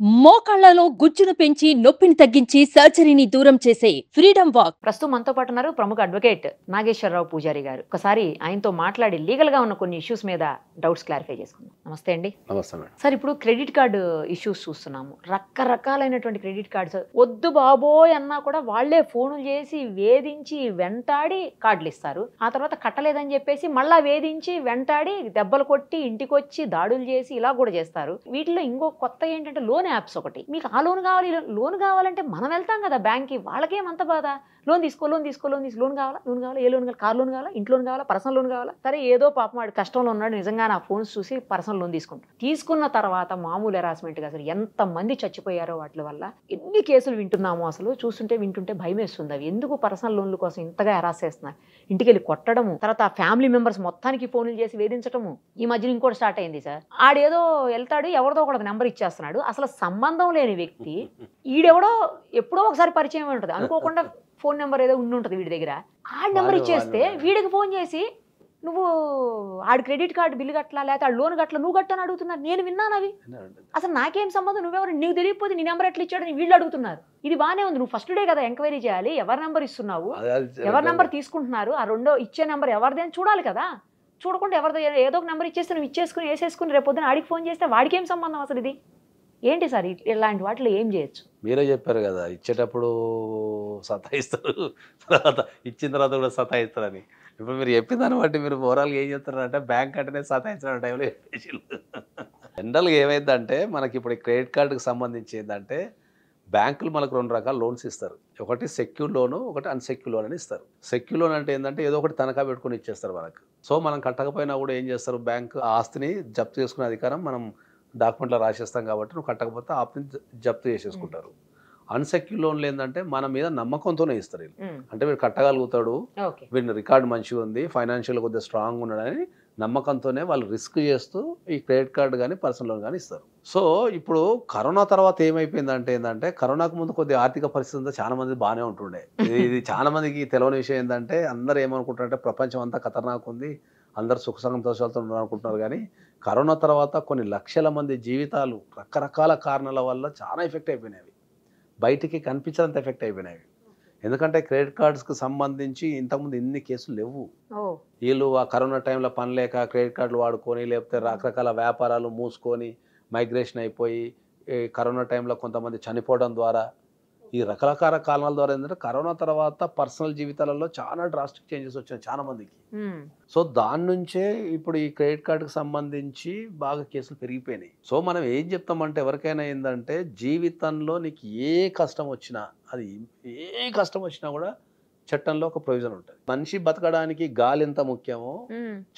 మోకాళ్లలో గుజ్జును పెంచి నొప్పిని తగ్గించి సర్జరీని దూరం చేసే ఫ్రీడమ్ వాక్. ప్రస్తుతం మనతో పాటు ఉన్నారు ప్రముఖ అడ్వకేట్ నాగేశ్వరరావు పూజారి గారు. ఒకసారి ఆయనతో మాట్లాడి లీగల్ గా ఉన్న కొన్ని ఇష్యూస్ మీద డౌట్స్ క్లారిఫై చేసుకుందాం. నమస్తే అండి. నమస్తే మేడం. సార్, ఇప్పుడు క్రెడిట్ కార్డు ఇష్యూస్ చూస్తున్నాము. రకరకాలైనటువంటి క్రెడిట్ కార్డ్స్. వద్దు బాబోయ్ అన్నా కూడా వాళ్లే ఫోన్లు చేసి వేధించి వెంటాడి కార్డులు ఇస్తారు. ఆ తర్వాత కట్టలేదని చెప్పేసి మళ్ళా వేధించి వెంటాడి దెబ్బలు కొట్టి ఇంటికి వచ్చి దాడులు చేసి ఇలా కూడా చేస్తారు. వీటిలో ఇంకో కొత్త ఏంటంటే లోన్ యాప్స్. ఒకటి మీకు ఆ లోన్ కావాలి, లోన్ కావాలంటే మనం వెళ్తాం కదా బ్యాంక్కి, వాళ్ళకేమంత బాధ. లోన్ తీసుకో, లోన్ తీసుకో, లోన్ కావాలా, ఏ లోన్ కావాలి, కార్ లోన్ కావాలా, ఇంట్లో లోన్ కావాలా, పర్సనల్ లోన్ కావాలా. సరే, ఏదో పాపం వాడు కష్టంలో ఉన్నాడు, నిజంగా నా ఫోన్స్ చూసి పర్సనల్ లోన్ తీసుకుంటాడు. తీసుకున్న తర్వాత మామూలు హెరాస్మెంట్గా అసలు ఎంతమంది చచ్చిపోయారో వాటి వల్ల ఎన్ని కేసులు వింటున్నామో. అసలు వింటుంటే భయం వేస్తుంది. అవి ఎందుకు పర్సనల్ లోన్ల కోసం ఇంతగా హెరాస్ చేస్తున్నారు. ఇంటికి వెళ్ళి కొట్టడము, తర్వాత ఫ్యామిలీ మెంబర్స్ మొత్తానికి ఫోన్లు చేసి వేధించడము. ఈ మధ్యన ఇంకోటి స్టార్ట్ అయింది సార్. ఆడేదో వెళ్తాడు, ఎవరిదో ఒక నెంబర్ ఇచ్చేస్తున్నాడు. అసలు సంబంధం లేని వ్యక్తి ఈడెవడో ఎప్పుడో ఒకసారి పరిచయం ఉంటుంది, అనుకోకుండా ఫోన్ నెంబర్ ఏదో ఉంటుంది వీడి దగ్గర. ఆ నెంబర్ ఇచ్చేస్తే వీడికి ఫోన్ చేసి నువ్వు ఆడి క్రెడిట్ కార్డు బిల్లు కట్టలా, లేకపోతే ఆ లోన్ కట్టలా, నువ్వు కట్టని అడుగుతున్నారు. నేను విన్నాను అవి. అసలు నాకేం సంబంధం, నువ్వెవరు, నీకు తెలియకపోతే నీ నెంబర్ ఎట్లా ఇచ్చాడని వీళ్ళు అడుగుతున్నారు. ఇది బాగానే ఉంది. నువ్వు ఫస్ట్ డే కదా ఎంక్వైరీ చేయాలి. ఎవరి నెంబర్ ఇస్తున్నావు, ఎవరి నెంబర్ తీసుకుంటున్నారు, ఆ రెండో ఇచ్చే నెంబర్ ఎవరిదే అని చూడాలి కదా. చూడకుండా ఎవరిదో ఏదో ఒక నెంబర్ ఇచ్చేస్తే నువ్వు ఇచ్చేసుకుని వేసేసుకుని రేపు పొద్దున ఆడికి ఫోన్ చేస్తే వాడికి ఏం సంబంధం అసలు. ఇది ఏంటి సార్? ఇలాంటి వాటిలో ఏం చేయొచ్చు? మీరే చెప్పారు కదా, ఇచ్చేటప్పుడు సతాయిస్తారు, తర్వాత ఇచ్చిన తర్వాత కూడా సతాయిస్తారని. ఇప్పుడు మీరు చెప్పిన దాన్ని బట్టి మీరు ఓవరాల్గా ఏం చెప్తారంటే బ్యాంక్ అంటేనే సతాయించిన టైంలో జనరల్గా ఏమైందంటే మనకి ఇప్పుడు క్రెడిట్ కార్డుకి సంబంధించి ఏంటంటే బ్యాంకులు మనకు రెండు రకాల లోన్స్ ఇస్తారు. ఒకటి సెక్యూర్ లోను, ఒకటి అన్సెక్యూర్ లోన్ అని ఇస్తారు. సెక్యూర్ లోన్ అంటే ఏంటంటే ఏదో ఒకటి తనఖా పెట్టుకుని ఇచ్చేస్తారు మనకు. సో మనం కట్టకపోయినా కూడా ఏం చేస్తారు, బ్యాంకు ఆస్తిని జప్తు చేసుకునే అధికారం మనం డాక్యుమెంట్లో రాసేస్తాం కాబట్టి నువ్వు కట్టకపోతే ఆప్ని జప్తు చేసేసుకుంటారు. అన్సెక్యూర్ లోన్లు ఏంటంటే మన మీద నమ్మకంతోనే ఇస్తారు. అంటే వీడు కట్టగలుగుతాడు, వీడిని రికార్డు మంచిగా ఉంది, ఫైనాన్షియల్ కొద్దిగా స్ట్రాంగ్ ఉన్నాడని నమ్మకంతోనే వాళ్ళు రిస్క్ చేస్తూ ఈ క్రెడిట్ కార్డు కానీ పర్సనల్ లోన్ కానీ ఇస్తారు. సో ఇప్పుడు కరోనా తర్వాత ఏమైపోయిందంటే ఏంటంటే కరోనాకు ముందు కొద్దిగా ఆర్థిక పరిస్థితి చాలా మంది బాగానే ఉంటుండే. ఇది చాలా మందికి తెలియని విషయం ఏంటంటే అందరూ ఏమనుకుంటారంటే ప్రపంచం అంతా ఖతర్నాక్ ఉంది, అందరు సుఖ సంతోషాలతో ఉన్నారు అనుకుంటున్నారు. కానీ కరోనా తర్వాత కొన్ని లక్షల మంది జీవితాలు రకరకాల కారణాల వల్ల చాలా ఎఫెక్ట్ అయిపోయినాయి. బయటికి కనిపించినంత ఎఫెక్ట్ అయిపోయినాయి. ఎందుకంటే క్రెడిట్ కార్డ్స్కి సంబంధించి ఇంతకుముందు ఇన్ని కేసులు లేవు. వీళ్ళు ఆ కరోనా టైంలో పని లేక క్రెడిట్ కార్డులు వాడుకొని, లేకపోతే రకరకాల వ్యాపారాలు మూసుకొని మైగ్రేషన్ అయిపోయి కరోనా టైంలో కొంతమంది చనిపోవడం ద్వారా ఈ రకరకాల కారణాల ద్వారా ఏంటంటే కరోనా తర్వాత పర్సనల్ జీవితాలలో చాలా డ్రాస్టిక్ చేంజెస్ వచ్చాయి చాలా మందికి. సో దాని నుంచే ఇప్పుడు ఈ క్రెడిట్ కార్డుకి సంబంధించి బాగా కేసులు పెరిగిపోయినాయి. సో మనం ఏం చెప్తామంటే ఎవరికైనా ఏంటంటే జీవితంలో నీకు ఏ కష్టం వచ్చినా, అది ఏ కష్టం వచ్చినా కూడా చట్టంలో ఒక ప్రొవిజన్ ఉంటుంది. మనిషి బతకడానికి గాలి ఎంత ముఖ్యమో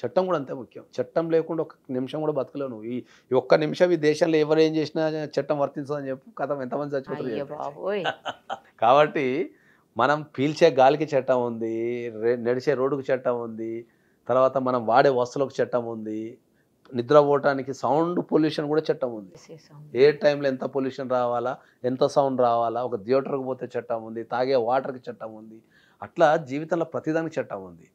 చట్టం కూడా అంతే ముఖ్యం. చట్టం లేకుండా ఒక నిమిషం కూడా బతకలేవు నువ్వు. ఈ ఒక్క నిమిషం ఈ దేశంలో ఎవరు ఏం చేసినా చట్టం వర్తించదని చెప్పు కథం ఎంతమంది చచ్చిపోతారు. కాబట్టి మనం పీల్చే గాలికి చట్టం ఉంది, నడిచే రోడ్డుకు చట్టం ఉంది, తర్వాత మనం వాడే వస్తువులకు చట్టం ఉంది, నిద్రపోవటానికి సౌండ్ పొల్యూషన్ కూడా చట్టం ఉంది. ఏ టైంలో ఎంత పొల్యూషన్ రావాలా, ఎంత సౌండ్ రావాలా, ఒక థియేటర్కి పోతే చట్టం ఉంది, తాగే వాటర్కి చట్టం ఉంది. అట్లా జీవితంలో ప్రతిదానికి చట్టం ఉంది.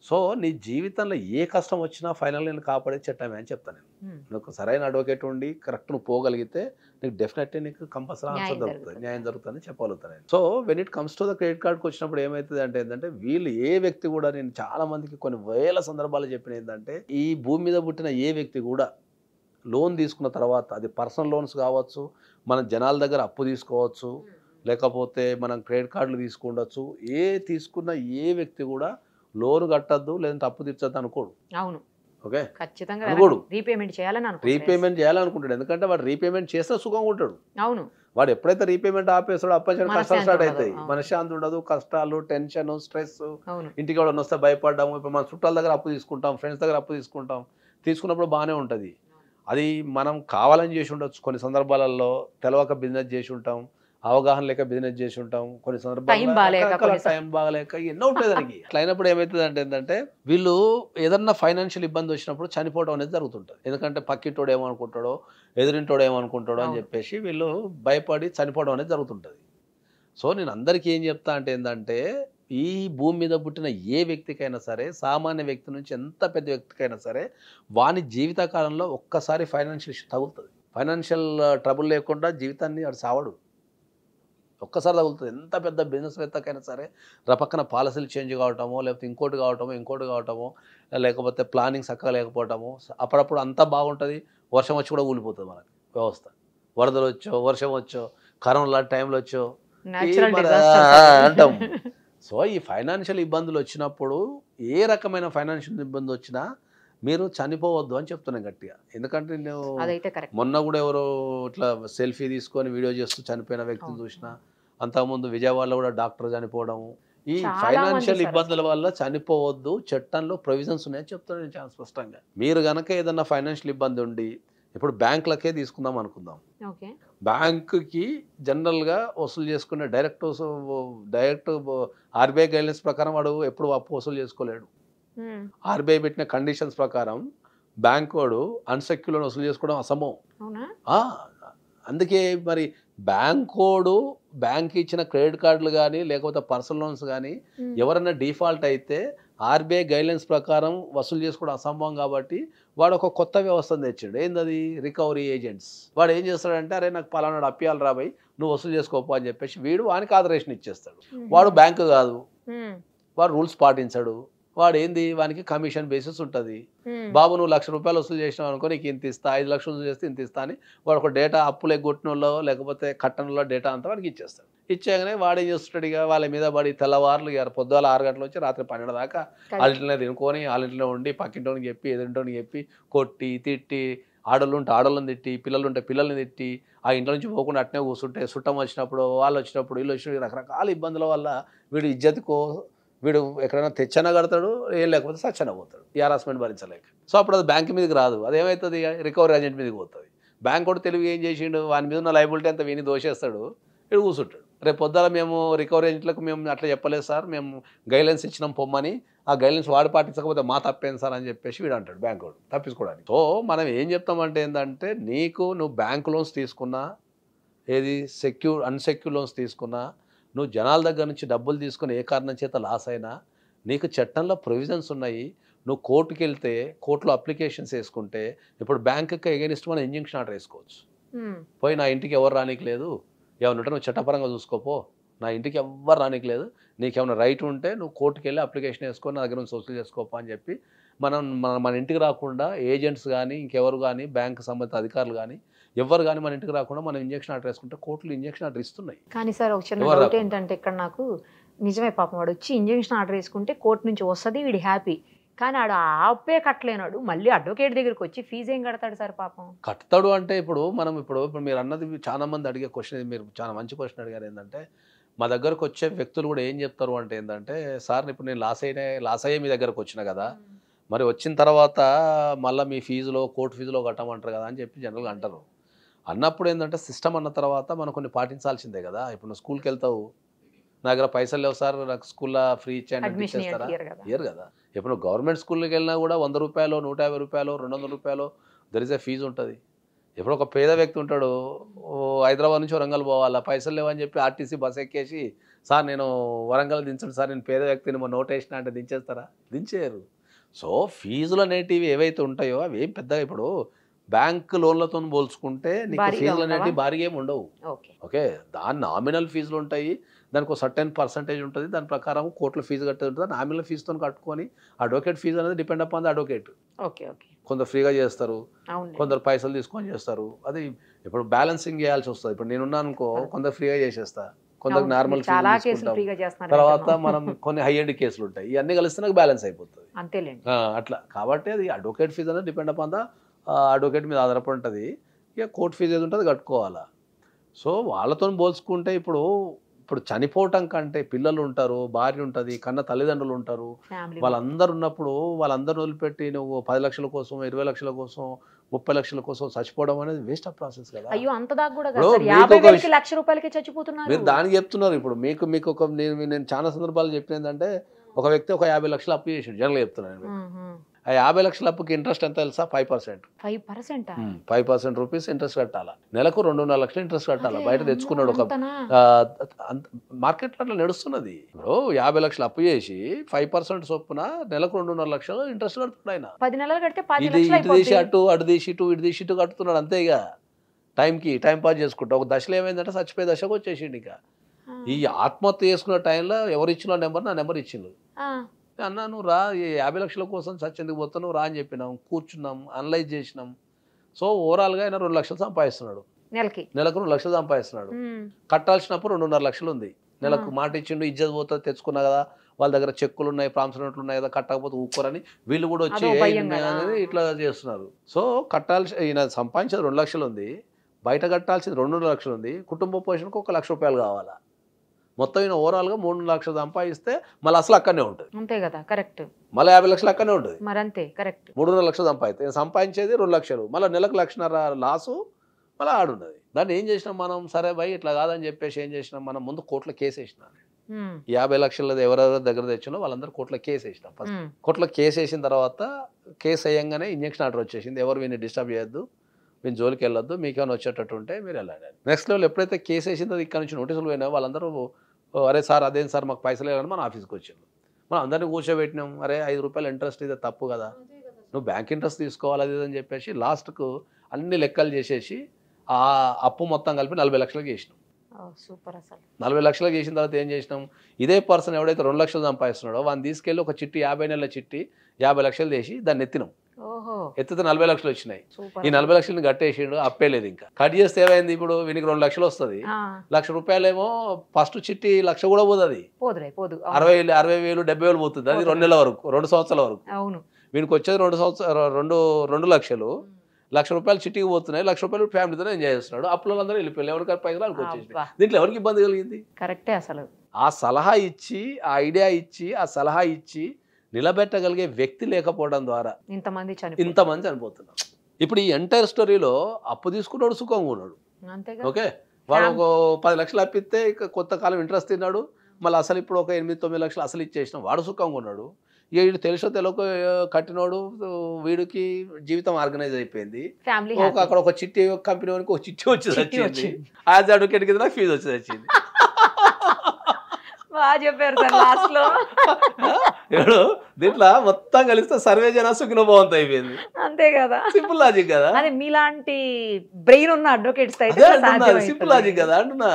సో నీ జీవితంలో ఏ కష్టం వచ్చినా ఫైనల్ నేను కాపాడే చట్టమే అని చెప్తాను నేను. నువ్వు సరైన అడ్వకేట్ ఉండి కరెక్ట్ నువ్వు పోగలిగితే నీకు డెఫినెట్లీ నీకు కంపల్సరీ ఆన్సర్ దొరుకుతుంది, న్యాయం దొరుకుతుందని చెప్పగలుగుతాను నేను. So when it comes to the credit కార్డ్కి వచ్చినప్పుడు ఏమవుతుంది అంటే ఏంటంటే వీళ్ళు ఏ వ్యక్తి కూడా, నేను చాలా మందికి కొన్ని వేల సందర్భాలు చెప్పిన ఏంటంటే ఈ భూమి మీద పుట్టిన ఏ వ్యక్తి కూడా లోన్ తీసుకున్న తర్వాత, అది పర్సనల్ లోన్స్ కావచ్చు, మన జనాల దగ్గర అప్పు తీసుకోవచ్చు, లేకపోతే మనం క్రెడిట్ కార్డులు తీసుకుండొచ్చు, తీసుకున్న ఏ వ్యక్తి కూడా లోన్ కట్టద్దు లేదంటే అప్పు తీర్చద్దు అనుకోడు. అవును, ఓకే, ఖచ్చితంగా అనుకోడు. రీపేమెంట్ చేయాలనుకుంటాడు. ఎందుకంటే వాడు రీపేమెంట్ చేస్తే సుఖంగా ఉంటాడు. అవును, వాడు ఎప్పుడైతే రీపేమెంట్ ఆపేస్తాడో అప్పటి కష్టాలు స్టార్ట్ అవుతాయి. మనశ్శాంతి ఉండదు, కష్టాలు, టెన్షన్, స్ట్రెస్, ఇంటికి ఎవడన్నా వస్తే భయపడ్డాము. ఇప్పుడు మన చుట్టాల దగ్గర అప్పు తీసుకుంటాం, ఫ్రెండ్స్ దగ్గర అప్పు తీసుకుంటాం. తీసుకున్నప్పుడు బాగానే ఉంటుంది. అది మనం కావాలని చేసి ఉండొచ్చు, కొన్ని సందర్భాలలో తెలవక బిజినెస్ చేసి ఉంటాం, అవగాహన లేక బిజినెస్ చేసి ఉంటాం, కొన్ని సందర్భాలు టైం బాగలేక ఎన్నో ఉంటుంది దానికి. అట్లా అయినప్పుడు ఏమవుతుంది అంటే ఏంటంటే వీళ్ళు ఏదన్నా ఫైనాన్షియల్ ఇబ్బంది వచ్చినప్పుడు చనిపోవడం అనేది జరుగుతుంటుంది. ఎందుకంటే పక్కింటోడు ఏమనుకుంటాడో, ఎదురింటోడు ఏమనుకుంటాడో అని చెప్పేసి వీళ్ళు భయపడి చనిపోవడం అనేది జరుగుతుంటుంది. సో నేను అందరికీ ఏం చెప్తా అంటే ఏంటంటే ఈ భూమి మీద పుట్టిన ఏ వ్యక్తికైనా సరే, సామాన్య వ్యక్తి నుంచి ఎంత పెద్ద వ్యక్తికైనా సరే, వాని జీవితకాలంలో ఒక్కసారి ఫైనాన్షియల్ ఇష్యూ తగులుతుంది. ఫైనాన్షియల్ ట్రబుల్ లేకుండా జీవితాన్ని ఆడు సావడు. ఒక్కసారి తగులుతుంది. ఎంత పెద్ద బిజినెస్ వేత్తకైనా సరే పక్కన పాలసీలు చేంజ్ కావటమో, లేకపోతే ఇంకోటి కావటమో, లేకపోతే ప్లానింగ్ చక్కగా లేకపోవటము, అప్పుడప్పుడు అంతా బాగుంటుంది, వర్షం వచ్చి కూడా ఊలిపోతుంది మనకి వ్యవస్థ. వరదలు వచ్చో, వర్షం వచ్చో, కరోనా లాంటి టైంలో వచ్చో అంటాం. సో ఈ ఫైనాన్షియల్ ఇబ్బందులు వచ్చినప్పుడు ఏ రకమైన ఫైనాన్షియల్ ఇబ్బంది వచ్చినా మీరు చనిపోవద్దు అని చెప్తున్నాను గట్టిగా. ఎందుకంటే నేను మొన్న కూడా ఎవరో ఇట్లా సెల్ఫీ తీసుకొని వీడియో చేస్తూ చనిపోయిన వ్యక్తిని చూసిన. అంతకుముందు విజయవాడలో కూడా డాక్టర్ చనిపోవడము. ఈ ఫైనాన్షియల్ ఇబ్బందుల వల్ల చనిపోవద్దు, చట్టంలో ప్రొవిజన్స్ ఉన్నాయని చెప్తున్నాను నేను చాలా స్పష్టంగా. మీరు కనుక ఏదన్నా ఫైనాన్షియల్ ఇబ్బంది ఉండి, ఇప్పుడు బ్యాంకులకే తీసుకుందాం అనుకుందాం. బ్యాంకుకి జనరల్గా వసూలు చేసుకునే డైరెక్ట్ ఆర్బీఐ గైడ్లైన్స్ ప్రకారం వాడు ఎప్పుడు అప్పు వసూలు చేసుకోలేడు. ఆర్బీఐ పెట్టిన కండిషన్స్ ప్రకారం బ్యాంక్ వాడు అన్సెక్యూర్డ్ లోన్ వసూలు చేసుకోవడం అసంభవం. అందుకే మరి బ్యాంక్ ఇచ్చిన క్రెడిట్ కార్డులు కానీ లేకపోతే పర్సనల్ లోన్స్ కానీ ఎవరైనా డిఫాల్ట్ అయితే ఆర్బీఐ గైడ్లైన్స్ ప్రకారం వసూలు చేసుకోవడం అసంభవం. కాబట్టి వాడు ఒక కొత్త వ్యవస్థను తెచ్చాడు. ఏందది? Recovery agents. వాడు ఏం చేస్తాడంటే, అరే నాకు పలానాడు అప్పియాలి రాబోయ్, నువ్వు వసూలు చేసుకోపో అని చెప్పేసి వీడు వానికి ఆథరైజేషన్ ఇచ్చేస్తాడు. వాడు బ్యాంకు కాదు, వాడు రూల్స్ పాటించాడు. వాడు ఏంది, వానికి కమిషన్ బేసిస్ ఉంటుంది. బాబు నువ్వు ₹1,00,000 వసూలు చేసినావు అనుకో, నీకు ఇంత ఇస్తా, 5 లక్షలు వసూలు చేస్తే ఇంత ఇస్తా అని వాడు ఒక డేటా అప్పులు ఎగ్గొట్టినలో లేకపోతే కట్టడంలో డేటా అంతా వాడికి ఇచ్చేస్తాడు. ఇచ్చాకనే వాడు ఏం చేస్తాడు, ఇక వాళ్ళ మీద పడి తెల్లవారులు పొద్దుగాల 6 గంటల వచ్చి రాత్రి 12 దాకా వాళ్ళింట్లోనే తినుకొని వాళ్ళింట్లో ఉండి పక్కింటోనికి చెప్పి ఎదురింటోనికి చెప్పి కొట్టి తిట్టి, ఆడోళ్ళు ఉంటే ఆడోళ్ళని తిట్టి, పిల్లలు ఉంటే పిల్లల్ని తిట్టి, ఆ ఇంట్లో నుంచి పోకుండా అట్నే కూర్చుంటే చుట్టం వచ్చినప్పుడు, వాళ్ళు వచ్చినప్పుడు, వీళ్ళు వచ్చినప్పుడు రకరకాల ఇబ్బందుల వల్ల వీడు ఇజ్జత్కో, వీడు ఎక్కడైనా తెచ్చన కడతాడు, ఏం లేకపోతే సచ్చన పోతాడు, ఈ హరాస్మెంట్ భరించలేక. సో అప్పుడు అది బ్యాంక్ మీదకి రాదు, అదేమవుతుంది, రికవరీ ఏజెంట్ మీదకి పోతుంది. బ్యాంక్ కూడా తెలివి ఏం చేసిండు, వాని మీద ఉన్న లైబిలిటీ అంతా వీని దోషేస్తాడు, వీడు కూర్చుంటాడు. రేపు పొద్దున మేము రికవరీ ఏజెంట్లకు మేము అట్లా చెప్పలేదు సార్, మేము గైడ్లైన్స్ ఇచ్చినాం పొమ్మని, ఆ గైడ్లైన్స్ వాడు పాటించకపోతే మా తప్పేం సార్ అని చెప్పేసి వీడు అంటాడు బ్యాంక్ వాడు తప్పించుకోవడానికి. సో మనం ఏం చెప్తామంటే ఏంటంటే, నువ్వు బ్యాంక్ లోన్స్ తీసుకున్నా, ఏది అన్సెక్యూర్ లోన్స్ తీసుకున్నా, నువ్వు జనాల దగ్గర నుంచి డబ్బులు తీసుకుని ఏ కారణం చేత లాస్ అయినా, నీకు చట్టంలో ప్రొవిజన్స్ ఉన్నాయి. నువ్వు కోర్టుకి వెళ్తే కోర్టులో అప్లికేషన్స్ వేసుకుంటే, ఇప్పుడు బ్యాంకుకి ఎగెనిస్ట్ మనం ఇంజంక్షన్ ఆర్డర్ వేసుకోవచ్చు. పోయి నా ఇంటికి ఎవరు రానికి లేదు, ఏమన్నా ఉంటే నువ్వు చట్టపరంగా చూసుకోపో, నా ఇంటికి ఎవరు రానికి లేదు, నీకేమైనా రైట్ ఉంటే నువ్వు కోర్టుకి వెళ్ళి అప్లికేషన్ వేసుకొని నా దగ్గర నుంచి వసూలు చేసుకోపో అని చెప్పి మన ఇంటికి రాకుండా ఏజెంట్స్ కానీ ఇంకెవరు కానీ బ్యాంకు సంబంధిత అధికారులు కానీ ఎవరు కానీ మన ఇంటికి రాకుండా మనం ఇంజక్షన్ ఆర్డర్ వేసుకుంటే కోర్టులు ఇంజక్షన్ ఆర్డర్ ఇస్తున్నాయి. కానీ సార్ ఒక చిన్న డౌట్ ఏంటంటే, ఇక్కడ నాకు నిజమే, పాపం వాడు వచ్చి ఇంజక్షన్ ఆర్డర్ వేసుకుంటే కోర్టు నుంచి వస్తుంది, వీడి హ్యాపీ. కానీ ఆడు ఆపే కట్టలేనాడు, మళ్ళీ అడ్వకేట్ దగ్గరికి వచ్చి ఫీజు ఏం కడతాడు సార్ పాపం? కడతాడు అంటే ఇప్పుడు మీరు అన్నది చాలా మంది అడిగే క్వశ్చన్, మీరు చాలా మంచి క్వశ్చన్ అడిగారు. ఏంటంటే మా దగ్గరకు వచ్చే వ్యక్తులు కూడా ఏం చెప్తారు అంటే ఏంటంటే, సార్ ఇప్పుడు నేను లాస్ అయ్యే మీ దగ్గరకు వచ్చిన కదా, మరి వచ్చిన తర్వాత మళ్ళీ మీ కోర్టు ఫీజులో కట్టమంటారు కదా అని చెప్పి జనరల్గా అంటారు. అన్నప్పుడు ఏంటంటే, సిస్టమ్ అన్న తర్వాత మనం కొన్ని పాటించాల్సిందే కదా. ఇప్పుడు నువ్వు స్కూల్కి వెళ్తావు, నా దగ్గర పైసలు లేవు సార్, నాకు స్కూల్లో ఫ్రీ ఇచ్చేయండి ఇచ్చేస్తారా? ఇయర్ కదా. ఇప్పుడు నువ్వు గవర్నమెంట్ స్కూల్కి వెళ్ళినా కూడా ₹100, ₹150, ₹200 దర్ ఇస్ ఏ ఫీజు ఉంటుంది. ఇప్పుడు ఒక పేద వ్యక్తి ఉంటాడు, హైదరాబాద్ నుంచి వరంగల్ పోవాలా, పైసలు లేవని చెప్పి ఆర్టీసీ బస్ ఎక్కేసి, సార్ నేను వరంగల్ దించండి సార్, నేను పేద వ్యక్తిని మా నోట్ వేసిన అంటే దించేస్తారా? దించేయరు. సో ఫీజులు అనేటివి ఏవైతే ఉంటాయో అవి ఏం పెద్దగా, ఇప్పుడు బ్యాంక్ లోన్లతో పోల్చుకుంటే నీకు ఫీజులు అనేటివి భారీగా ఏమి ఉండవు. ఓకే, దాని నామినల్ ఫీజులు ఉంటాయి, దానికి ఒక సర్టెన్ పర్సంటేజ్ ఉంటుంది, దాని ప్రకారం కోర్టులో ఫీజు కట్టేది ఉంటుంది. నామినల్ ఫీజుతో కట్టుకొని అడ్వకేట్ ఫీజు అనేది డిపెండ్ అపాన్ ద అడ్వకేట్. కొందరు ఫ్రీగా చేస్తారు, కొందరు పైసలు తీసుకొని చేస్తారు. అది ఇప్పుడు బ్యాలెన్సింగ్ చేయాల్సి వస్తుంది. ఇప్పుడు నేనున్నాను అనుకో, కొందరు ఫ్రీగా చేసేస్తా, కొందరు నార్మల్ తర్వాత మనం కొన్ని హై ఎండ్ కేసులు ఉంటాయి, ఇవన్నీ కలిస్తే నాకు బ్యాలెన్స్ అయిపోతుంది అట్లా. కాబట్టి అది అడ్వకేట్ ఫీజు అనేది డిపెండ్ అపాన్ ద అడ్వకేట్ మీద ఆధారపడి ఉంటుంది. ఇక కోర్టు ఫీజు ఏది ఉంటుంది కట్టుకోవాలా. సో వాళ్ళతో పోల్చుకుంటే ఇప్పుడు చనిపోవటం కంటే పిల్లలు ఉంటారు, భార్య ఉంటుంది, కన్న తల్లిదండ్రులు ఉంటారు, వాళ్ళందరూ ఉన్నప్పుడు వాళ్ళందరూ వదిలిపెట్టి నువ్వు 10 లక్షల కోసం, 20 లక్షల కోసం, 30 లక్షల కోసం చచ్చిపోవడం అనేది వేస్ట్ ఆఫ్ ప్రాసెస్ కదా. మీరు దానికి చెప్తున్నారు. ఇప్పుడు మీకు ఒక నేను చాలా సందర్భాలు చెప్పిన ఏంటంటే, ఒక వ్యక్తి ఒక 50 లక్షలు అప్పు చేసాడు, జనరల్గా చెప్తున్నాను. ఆ 50 లక్షల అప్పుకి ఇంట్రెస్ట్ ఎంత తెలుసా? 5%. 5% రూపీస్ ఇంట్రెస్ట్ కట్టాలా, నెలకు 2.5 లక్షలు ఇంట్రెస్ట్ కట్టాలా. బయట తెచ్చుకున్నాడు, ఒక మార్కెట్లో అట్లా నడుస్తున్నది. ఇప్పుడు 50 లక్షలు అప్పు చేసి 5% చొప్పున నెలకు 2.5 లక్షలు ఇంట్రెస్ట్ కడుతున్నాడు ఆయన. 10 నెలలు కడితే ఇది ఇటు తీసి అటు తీసి ఇటు కడుతున్నాడు అంతే. ఇక టైం పాస్ చేసుకుంటా ఒక దశలో ఏమైందంటే చచ్చిపోయే దశకు వచ్చేసిండు. ఇక ఈ ఆత్మహత్య చేసుకున్న టైంలో ఎవరు ఇచ్చిన నెంబర్ నా నెంబర్ ఇచ్చిండు. అన్నా నువ్వు రా, ఈ 50 లక్షల కోసం చచ్చేందుకు పోతావు, నువ్వు రా అని చెప్పినాం, కూర్చున్నాం, అనలైజ్ చేసినాం. సో ఓవరాల్గా ఆయన 2 లక్షలు సంపాదిస్తున్నాడు, నెలకు 2 లక్షలు సంపాదిస్తున్నాడు. కట్టాల్సినప్పుడు 2.5 లక్షలు ఉంది నెలకు. మాట ఇచ్చిండు, ఇజ్జత్ పోతుంది, తెచ్చుకున్నా కదా, వాళ్ళ దగ్గర చెక్కులు ఉన్నాయి, ప్రామిస్ నోట్లు ఉన్నాయి కదా, కట్టకపోతే ఊరుకోరని వీళ్ళు కూడా వచ్చి అనేది ఇట్లా చేస్తున్నారు. సో ఈయన సంపాదించేది 2 లక్షలు ఉంది, బయట కట్టాల్సింది 2 లక్షలు ఉంది, కుటుంబ పోషణకు 1 లక్ష రూపాయలు కావాలా. మొత్తం ఈయన ఓవరాల్గా 3 లక్షలు సంపాదిస్తే మళ్ళీ అసలు అక్కడనే ఉంటుంది. అంతే కదా, కరెక్ట్. మళ్ళీ 50 లక్షలు అక్కడనే ఉంటుంది. మరి అంతే, కరెక్ట్. 3.5 లక్షలు సంపాదిస్తే సంపాదించేది 2 లక్షలు, మళ్ళీ నెలకు 1.5 లక్ష లాసు మళ్ళీ ఆడున్నది. దాన్ని ఏం చేసినాం మనం, సరే భయ్ ఇట్లా కాదని చెప్పేసి ఏం చేసినాం మనం, ముందు కోర్టులో కేసు వేసినాం. 50 లక్షలది ఎవరెవరి దగ్గర తెచ్చినో వాళ్ళందరూ కోర్టులో కేసు వేసినాం. ఫస్ట్ కోర్టులో కేసు వేసిన తర్వాత కేసు వేయంగానే ఇంజక్షన్ ఆర్డర్ వచ్చేసింది, ఎవరు వీడిని డిస్టర్బ్ చేయొద్దు, మీరు జోలికి వెళ్ళొద్దు, మీకేమైనా వచ్చేటట్టు ఉంటే మీరు వెళ్ళండి. నెక్స్ట్ లెవెల్ ఎప్పుడైతే కేసు వేసిందో ఇక్కడ నుంచి నోటీసులు పోయినా వాళ్ళందరూ అరే సార్ అదేం సార్ మాకు పైసలు లేదని మన ఆఫీస్కి వచ్చారు. మనం అందరినీ కూర్చోబెట్టినాం, అరే 5 రూపాయలు ఇంట్రెస్ట్ ఇదే తప్పు కదా, నువ్వు బ్యాంక్ ఇంట్రెస్ట్ తీసుకోవాలి అది అని చెప్పేసి లాస్ట్కు అన్ని లెక్కలు చేసేసి ఆ అప్పు మొత్తం కలిపి 40 లక్షలకు చేసినాం. సూపర్. అసలు 40 లక్షలకు చేసిన తర్వాత ఏం చేసినాం, ఇదే పర్సన్ ఎవడైతే 2 లక్షలు సంపాదిస్తున్నాడో వాడిని తీసుకెళ్ళి ఒక చిట్టి 50 నెలల చిట్టి 50 లక్షలు చేసి దాన్ని ఎత్తినాం. ఎత్తితే 40 లక్షలు వచ్చినాయి. ఈ 40 లక్షలను కట్టేసిండు, అప్పేలేదు. ఇంకా కట్ చేస్తే ఏమైంది, ఇప్పుడు వీనికి 2 లక్షలు వస్తుంది, 1 లక్ష రూపాయలేమో ఫస్ట్ చిట్టి 1 లక్ష కూడా పోతుంది, 60,000 60,000 70,000 పోతుంది. అది 2 నెలల వరకు, 2 సంవత్సరాల వరకు. వీనికి వచ్చేది 2 లక్షలు, 1 లక్ష రూపాయలు చిట్టికి పోతున్నాయి, 1 లక్ష రూపాయలు ఫ్యామిలీతో ఎంజాయ్ చేస్తున్నాడు. అప్పుల అందరూ వెళ్ళిపోయారు, ఎవరికైనా పైసలు వాళ్ళకి వచ్చేసి. దీంట్లో ఎవరికి ఇబ్బంది కలిగింది? కరెక్టే. అసలు ఆ సలహా ఇచ్చి, ఆ ఐడియా ఇచ్చి, ఆ సలహా ఇచ్చి నిలబెట్టగలిగే వ్యక్తి లేకపోవడం ద్వారా ఇంతమంది చనిపోతున్నారు. ఇప్పుడు ఈ ఎంటైర్ స్టోరీలో అప్పు తీసుకున్నాడు, సుఖంగా ఉన్నాడు. ఓకే, వాడు ఒక 10 లక్షలు అప్పిస్తే ఇక కొత్త కాలం ఇంట్రెస్ట్ తిన్నాడు, మళ్ళీ అసలు ఇప్పుడు ఒక 8-9 లక్షలు అసలు ఇచ్చేసిన వాడు సుఖంగా ఉన్నాడు. ఇక వీడు తెలుసో తెలియక కట్టినోడు, వీడికి జీవితం ఆర్గనైజ్ అయిపోయింది. అక్కడ ఒక చిట్టి కంపెనీ వానికి ఒక చిట్టి వచ్చి వచ్చింది, యాజ్ అడ్వకేట్ కింద నాకు ఫీజు వచ్చి వచ్చింది. బాగా చెప్పారు సార్ లాస్ట్ లో. ఇప్పుడు దీంట్లో మొత్తం కలిస్తే సర్వే జన సుఖినో బాగుంది అయిపోయింది. అంతే కదా, సింపుల్ లాజిక్ కదా. అదే మీలాంటి బ్రెయిన్ ఉన్న అడ్వకేట్స్ సింపుల్ లాజిక్ కదా అంటున్నా.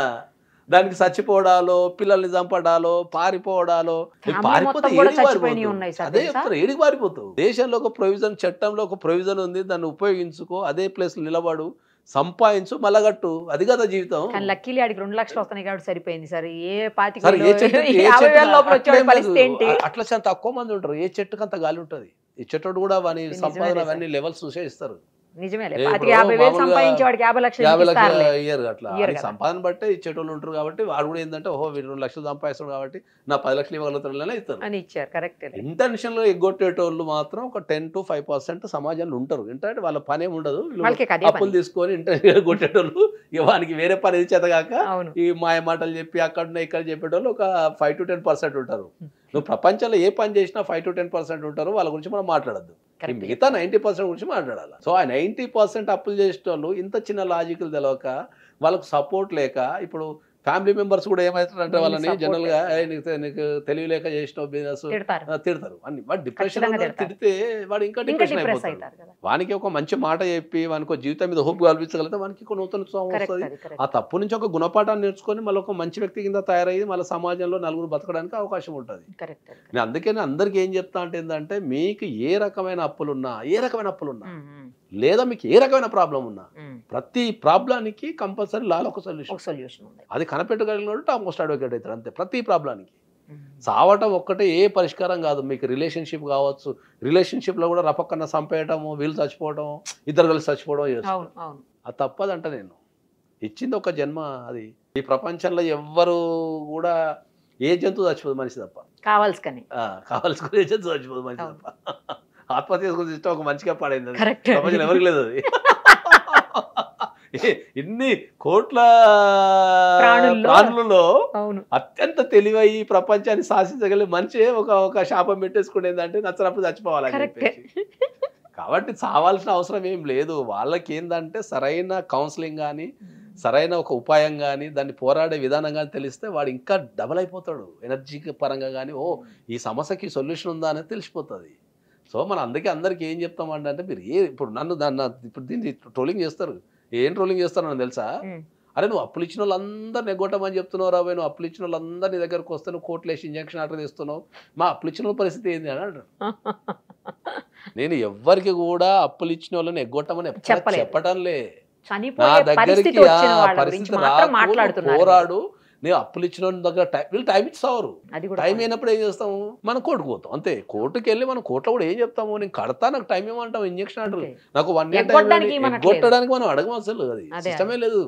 దానికి చచ్చిపోవడాలో, పిల్లల్ని చంపడాలో, పారిపోవడాలో, పారిపోతే అదే చెప్తారు, ఏడికి పారిపోతావు. దేశంలో ఒక ప్రొవిజన్, చట్టంలో ఒక ప్రొవిజన్ ఉంది, దాన్ని ఉపయోగించుకో, అదే ప్లేస్ నిలబడు, సంపాదించు, మళ్ళగట్టు, అది కదా జీవితం. లక్కీలీ ఆడికి 2 లక్షలు వస్తున్నాయి కాబట్టి సరిపోయింది సార్. అట్లా చాలా తక్కువ మంది ఉంటారు. ఏ చెట్టుకు అంత గాలి ఉంటుంది. ఈ చెట్టు కూడా వాని సంపాదన అవన్నీ లెవెల్స్ చూసే ఇస్తారు. సంపాదన బట్టే ఇచ్చేటోళ్ళు ఉంటారు కాబట్టి వాడు కూడా ఏంటంటే ఓహో వీడు 2 లక్షలు సంపాదిస్తాడు కాబట్టి నా 10 లక్షలు ఇవ్వగలుగుతాడు ఇస్తారు. ఇంటెన్షన్ లో ఎగ్గొట్టేటోళ్ళు మాత్రం ఒక 10 to 5% సమాజంలో ఉంటారు. ఏంటంటే వాళ్ళ పని ఏమి ఉండదు, అప్పులు తీసుకొని ఇంటెన్షన్ కొట్టేటోళ్ళు, వానికి వేరే పని చేతగాక ఈ మాయ మాటలు చెప్పి అక్కడ ఇక్కడ చెప్పేటోళ్ళు ఒక 5 to 10% ఉంటారు. నువ్వు ప్రపంచంలో ఏ పని చేసినా 5 to 10% ఉంటారు. వాళ్ళ గురించి మనం మాట్లాడద్దు, మిగతా 90% గురించి మాట్లాడాలి. సో ఆ 90% అప్పులు చేసేటోళ్ళు ఇంత చిన్న లాజికల్ తెలియక, వాళ్ళకు సపోర్ట్ లేక, ఇప్పుడు ఫ్యామిలీ మెంబర్స్ కూడా ఏమవుతారంటే వాళ్ళని జనరల్ గా నీకు తెలియలేక చేసిన బిజినెస్ తిడతారు అన్ని. వాడు డిప్రెషన్ తిడితే వాడు ఇంకా డిప్రెషన్ అయిపోతాడు. వానికి ఒక మంచి మాట చెప్పి వానికి ఒక జీవితం మీద హోప్ కల్పించగలిగితే వానికి ఒక నూతన వస్తుంది. ఆ తప్పు నుంచి ఒక గుణపాఠాన్ని నేర్చుకొని మళ్ళీ ఒక మంచి వ్యక్తి కింద తయారయ్యి మళ్ళీ సమాజంలో నలుగురు బతకడానికి అవకాశం ఉంటుంది. నేను అందుకని అందరికి ఏం చెప్తా అంటే ఏంటంటే, మీకు ఏ రకమైన అప్పులున్నా, లేదా మీకు ఏ రకమైన ప్రాబ్లం ఉన్నా, ప్రతి ప్రాబ్లానికి కంపల్సరీ లాలో ఒక సొల్యూషన్ ఉంది. అది కనిపెట్టగలిగినట్టు టాప్ మోస్ట్ అడ్వకేట్ అవుతారు అంతే. ప్రతి ప్రాబ్లానికి చావటం ఒక్కటే ఏ పరిష్కారం కాదు. మీకు రిలేషన్షిప్ కావచ్చు, రిలేషన్షిప్లో కూడా రపక్కన చంపేయటము, వీళ్ళు చచ్చిపోవడం, ఇద్దరు కలిసి చచ్చిపోవడం చేస్తారు. అది తప్పదంట. నేను ఇచ్చింది ఒక జన్మ. అది ఈ ప్రపంచంలో ఎవ్వరు కూడా ఏ జంతువు చచ్చిపోదు మనిషి తప్ప. కావాల్సుకొని ఏ జంతువు చచ్చిపోదు మనిషి తప్ప. ఆత్మహత్య చేసుకుని ఇష్టం ఒక మంచిగా పాడైంది, ప్రపంచం ఎవరికి లేదు. అది ఇన్ని కోట్ల ప్రాణులలో అత్యంత తెలివై ప్రపంచాన్ని శాసించగలిగే మనిషి ఒక శాపం పెట్టేసుకునేదంటే నచ్చినప్పుడు చచ్చిపోవాలని చెప్పేసి. కాబట్టి చావాల్సిన అవసరం ఏం లేదు. వాళ్ళకి ఏంటంటే సరైన కౌన్సిలింగ్ కానీ, సరైన ఒక ఉపాయం కానీ, దాన్ని పోరాడే విధానం కానీ తెలిస్తే వాడు ఇంకా డబల్ అయిపోతాడు. ఎనర్జీ పరంగా కానీ, ఓ ఈ సమస్యకి సొల్యూషన్ ఉందా అనేది తెలిసిపోతుంది. సో మనం అందరికీ ఏం చెప్తామంటే, మీరు ఇప్పుడు నన్ను ఇప్పుడు దీన్ని ట్రోలింగ్ చేస్తారు, ఏం ట్రోలింగ్ చేస్తాను తెలుసా? ఉమ్. అరే నువ్వు అప్పులు ఇచ్చిన వాళ్ళందరినీ ఎగ్గొట్టమని చెప్తున్నావు రాబోయే, నువ్వు అప్పులు ఇచ్చిన వాళ్ళందరూ నీ దగ్గరకు వస్తే నువ్వు కోర్టులో వేసి ఇంజక్షన్ ఆర్డర్ తీస్తున్నావు, మా అప్పులు ఇచ్చిన వాళ్ళ పరిస్థితి ఏంది అని అంటారు. నేను ఎవ్వరికి కూడా అప్పులు ఇచ్చిన వాళ్ళని ఎగ్గొట్టమని చెప్పలేదు. చెప్పటంలే. నా చనిపోయే దగ్గరికి పరిస్థితి వచ్చిన వాళ్ళ గురించి పరిస్థితి మాత్రం రాకు, మాట్లాడుతున్నారు. పోరాడు. నేను అప్పులు ఇచ్చిన వాళ్ళ దగ్గర వీళ్ళు టైం ఇస్తావు, అది కూడా టైం అయినప్పుడు ఏం చేస్తాము, మనం కోర్టుకు పోతాం అంతే. కోర్టుకి వెళ్ళి మనం కోర్టులో కూడా ఏం చెప్తాము, నేను కడతా నాకు టైం ఏమంటాం, ఇంజక్షన్ అంటారు, అంతే. నాకు 1 year ఎగ్గొట్టడానికి టైం మనకు కొట్టడానికి మనం అడగం అసలు, అది అదే. సిస్టమే లేదు.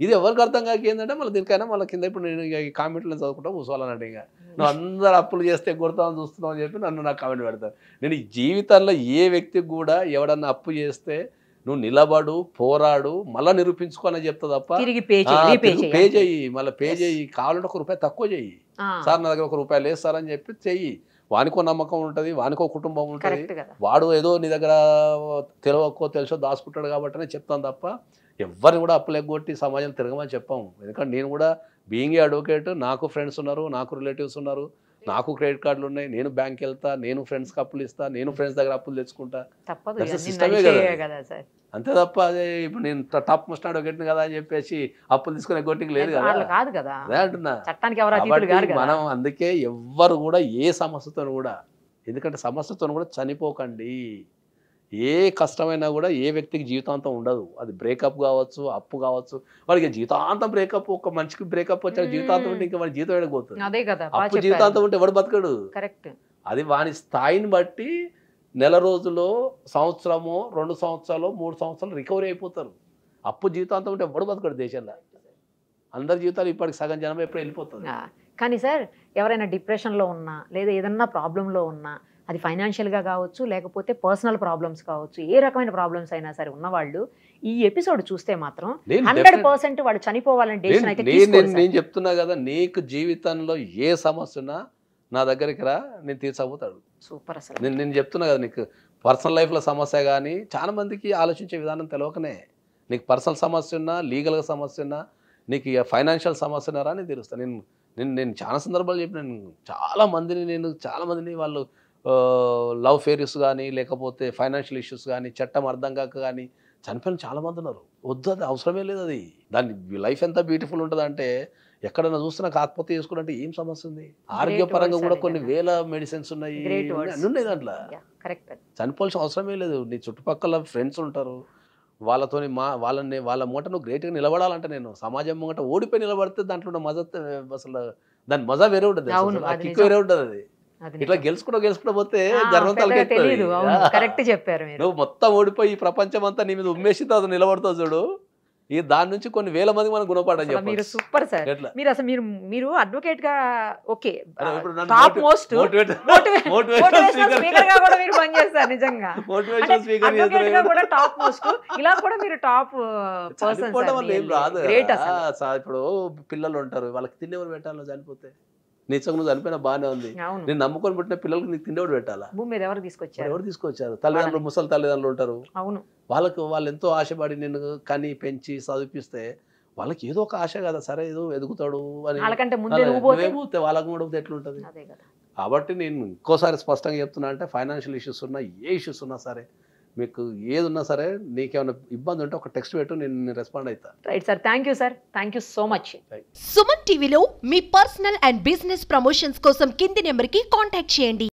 ఇది ఎవరికి అర్థం కాక ఏంటంటే మళ్ళీ దీనికైనా మళ్ళీ కింద ఇప్పుడు నేను ఇక ఈ కామెంట్లో చదువుకుంటా కూర్చోవాలన్నట్టు, ఇక నువ్వు అందరు అప్పులు చేస్తే కొడతామని చూస్తున్నావు అని చెప్పి నన్ను నాకు కామెంట్ పెడతాను. నేను ఈ జీవితంలో ఏ వ్యక్తికి కూడా ఎవడన్నా అప్పు చేస్తే నువ్వు నిలబడు, పోరాడు, మళ్ళీ నిరూపించుకోని చెప్తా తప్ప తిరిగి పే పే చెయ్యి, మళ్ళీ పే చెయ్యి, కావాలంటే ₹1 తక్కువ చెయ్యి. సార్ నా దగ్గర ₹1 లేదు సార్ అని చెప్పి చెయ్యి. వానికో నమ్మకం ఉంటుంది, వానికో కుటుంబం ఉంటుంది. కరెక్ట్ కదా. వాడు ఏదో నీ దగ్గర తెలియకో తెలుసో దాచుకుంటాడు కాబట్టినే చెప్తాను తప్ప ఎవరిని కూడా అప్పులు ఎగ్గొట్టి సమాజం తిరగమని చెప్పాము. ఎందుకంటే నేను కూడా బీయింగ్ ఏ అడ్వకేట్, నాకు ఫ్రెండ్స్ ఉన్నారు, నాకు రిలేటివ్స్ ఉన్నారు, నాకు క్రెడిట్ కార్డులు ఉన్నాయి, నేను బ్యాంక్కి వెళ్తా, నేను ఫ్రెండ్స్కి అప్పులు ఇస్తా, నేను ఫ్రెండ్స్ దగ్గర అప్పులు తెచ్చుకుంటా. తప్పదు, That's the ఇవన్నీ system నడిచేవే కదా. కదా సార్. అంతే తప్ప అదే ఇప్పుడు నేను టాప్ మోస్ట్ అడ్వకేట్ని కదా అని చెప్పేసి అప్పులు తీసుకునే ఎగ్గొట్టికి లేదు కదా. వాళ్ళు కాదు కదా, అదే అంటున్నా. చట్టానికి ఎవరు అతీతులు కాబట్టి కాదు కదా. మనం అందుకే ఎవ్వరు కూడా ఏ సమస్యతో కూడా, ఎందుకంటే సమస్యతో కూడా చనిపోకండి. ఏ కష్టమైనా కూడా ఏ వ్యక్తికి జీవితాంతం ఉండదు. అది బ్రేకప్ కావచ్చు, అప్పు కావచ్చు, వాడికి జీవితాంతం బ్రేకప్. ఒక మనిషికి బ్రేకప్ వచ్చాక జీవితాంతం ఉంటే ఇంకా వాడి జీవితం ఎడకపోతుంది. అదే కదా, అప్పు జీవితాంతం ఉంటే ఎవడు బతకడు. కరెక్ట్. అది వాని స్థాయిని బట్టి నెల రోజులో, సంవత్సరమో, 2 సంవత్సరాలు, 3 సంవత్సరాలు రికవరీ అయిపోతారు. అప్పు జీవితాంతం ఉంటే ఎవడు బతకడు దేశంలో. అందరి జీవితాలు ఇప్పటికి సగం జనం ఎప్పుడు వెళ్ళిపోతుంది. కానీ సార్ ఎవరైనా డిప్రెషన్లో ఉన్నా లేదా ఏదన్నా ప్రాబ్లంలో ఉన్నా, అది ఫైనాన్షియల్గా కావచ్చు లేకపోతే పర్సనల్ ప్రాబ్లమ్స్ కావచ్చు, ఏ రకమైన ప్రాబ్లమ్స్ అయినా సరే ఉన్నవాళ్ళు ఈ ఎపిసోడ్ చూస్తే మాత్రం 100% వాళ్ళు చనిపోవాలని డెసిషన్ అయితే తీసుకోరు సార్. నేను చెప్తున్నా కదా, నీకు జీవితంలో ఏ సమస్య ఉన్నా నా దగ్గరికి రా, నేను తీర్చబోతాడు. సూపర్. అసలు నేను చెప్తున్నా కదా, నీకు పర్సనల్ లైఫ్లో సమస్య కానీ చాలా మందికి ఆలోచించే విధానం తెలియకనే, నీకు పర్సనల్ సమస్య ఉన్నా, లీగల్గా సమస్య ఉన్నా, నీకు ఫైనాన్షియల్ సమస్య ఉన్నారా అని తెలుస్తాను. నేను చాలా సందర్భాలు చెప్పినాను. చాలా మందిని వాళ్ళు లవ్ ఫెయిల్యూర్స్ కానీ, లేకపోతే ఫైనాన్షియల్ ఇష్యూస్ కానీ, చట్టం అర్థం కాక కానీ చనిపోయిన చాలా మంది ఉన్నారు. వద్దు, అది అవసరమే లేదు. అది దాని లైఫ్ ఎంత బ్యూటిఫుల్ ఉంటుంది అంటే, ఎక్కడైనా చూస్తే నాకు ఆత్మహత్య చేసుకుంటే ఏం సమస్య ఉంది? ఆరోగ్యపరంగా కూడా కొన్ని వేల మెడిసిన్స్ ఉన్నాయి, అన్నీ ఉన్నాయి దాంట్లో. చనిపోవాల్సిన అవసరమే లేదు. నీ చుట్టుపక్కల ఫ్రెండ్స్ ఉంటారు, వాళ్ళతో వాళ్ళ మూట నువ్వు గ్రేట్గా నిలబడాలంటే, నేను సమాజం ముంగట ఓడిపోయి నిలబడితే దాంట్లో ఉన్న మజా, అసలు దాని మజా వేరే ఉంటుంది, కిక్ వేరే ఉంటుంది. అది ఇట్లా గెలుచుకుంటూ పోతే గర్వం తలకెక్కుతుంది. నువ్వు మొత్తం ఓడిపోయి ఈ ప్రపంచం అంతా నీ మీద ఉమ్మేసి తర్వాత నిలబడతావు చూడు, ఈ దాని నుంచి కొన్ని వేల మంది మనం గుణపాఠం చెప్పాలి. మీరు సూపర్ సార్. మీరు అసలు మీరు అడ్వకేట్ గా okay, top most motivational speaker గా కూడా మీరు పనిచేస్తారు. నిజంగా మోటివేషనల్ స్పీకర్ గా కూడా టాప్ మోస్ట్, ఇలా కూడా మీరు టాప్ పర్సన్. గ్రేట్. అసలు ఇప్పుడు పిల్లలు ఉంటారు, వాళ్ళకి తిండి ఎవరు పెట్టాలో చనిపోతే, నిజంగా నువ్వు చనిపోయినా బాగానే ఉంది, నేను నమ్ముకొని పుట్టిన పిల్లలకి నీకు తిండి ఎవరు పెట్టాలా? భూమి మీద ఎవరు తీసుకొచ్చారు? తల్లిదండ్రులు, ముసలి తల్లిదండ్రులు ఉంటారు. అవును, వాళ్ళు ఎంతో ఆశపడి నిన్ను కని పెంచి చదివిపిస్తే వాళ్ళకి ఏదో ఒక ఆశ కదా, సరే ఏదో ఎదుగుతాడు అని. వాళ్ళకంటే ముందే పోతే వాళ్ళకి కూడా ఎట్లుంటుంది? కాబట్టి నేను ఇంకోసారి స్పష్టంగా చెప్తున్నా, అంటే ఫైనాన్షియల్ ఇష్యూస్ ఉన్నా, ఏ ఇష్యూస్ ఉన్నా సరే, మీకు ఏది ఉన్నా సరే, నీకేమైనా ఇబ్బంది ఉంటే ఒక టెక్స్ట్ పెట్టు, నేను రెస్పాండ్ అవుతా. Right sir, thank you sir, thank you so much. Suman టీవీలో మీ పర్సనల్ అండ్ బిజినెస్ ప్రమోషన్స్ కోసం కింది నెంబర్కి కాంటాక్ట్ చేయండి.